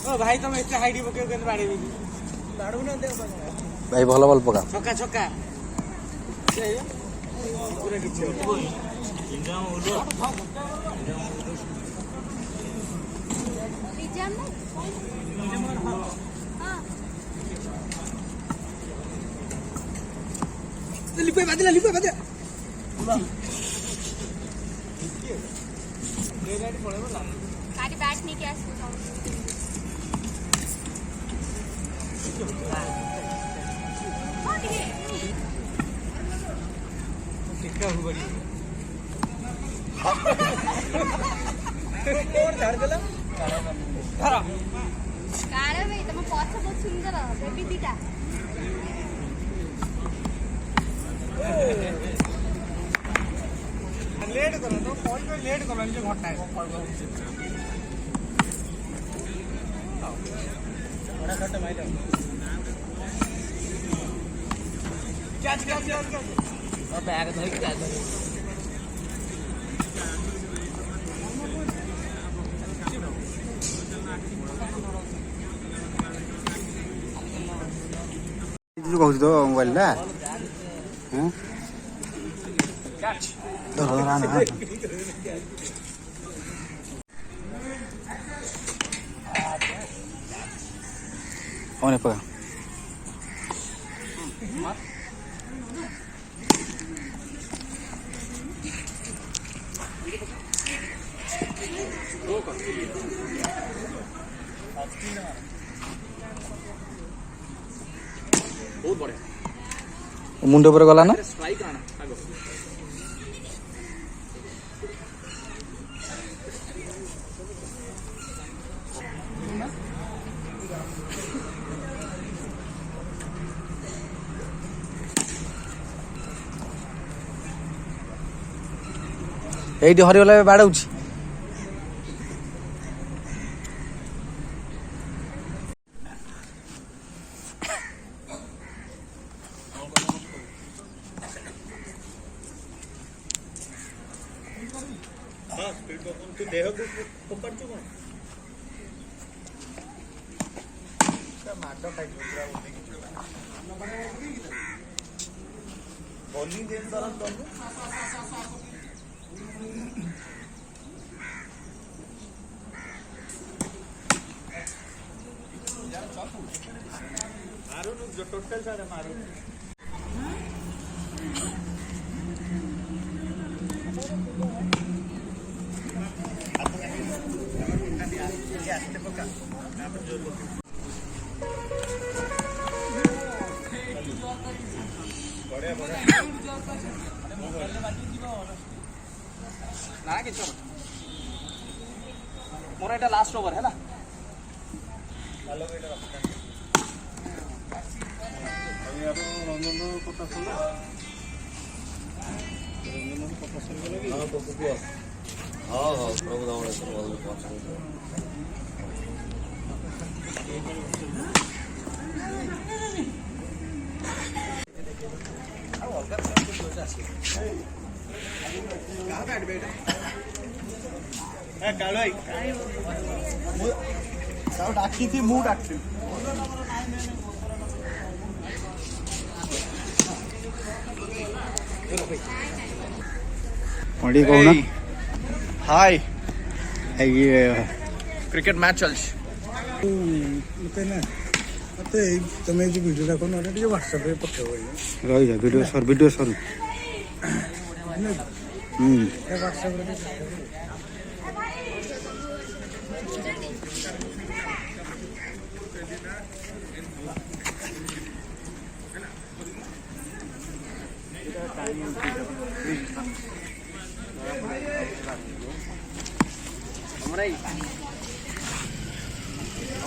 भाई तुम एते हाइडी पके केन बाड़े भी बाड़ू ना दे भाई भल भल पका छक्का छक्का पूरा किछ इंजाम उलो इंजाम हां लिपे बादला ले गाड़ी बैठ नहीं क्या कितना हुआ बड़ी कोण झाड गेला धरा काळे भाई तुम पाछ बहुत सुंदर बेबी दीटा लेट करो तो कॉल पे लेट करो इनके घटा है बड़ा घट माइल क्या और बैग धर के जाता है जो कहू तो मोबाइल ला हैं कैच धरा ना ओने पका बहुत बढ़िया मुंड पर गला ना स्ट्राइक आना आगो এইটি হরিগলা বাড়াউছি तू देह को पकड़ चुका माडो खाई पूरा बॉलिंग देन तरफ दो मारो जो टोटल सारे मारो मोर एटा लास्ट ओवर है ना डाकी थी मुंह डाकती ओडी कहूना हाय ये क्रिकेट मैच चलछ मते ना मते तमे जो वीडियो डाको ना टिके व्हाट्सएप रे पठेबो रही जा वीडियो सर ए व्हाट्सएप रे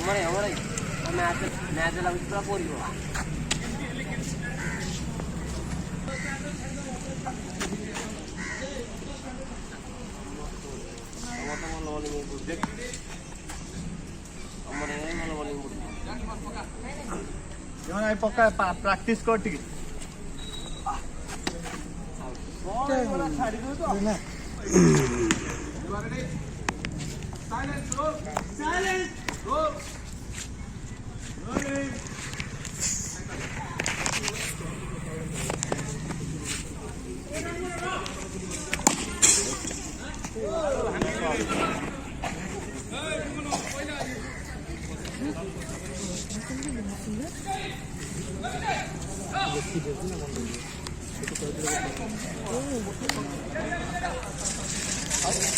हमारे मैच लग पूरा पूरी हो पक्का प्रैक्टिस कर टिके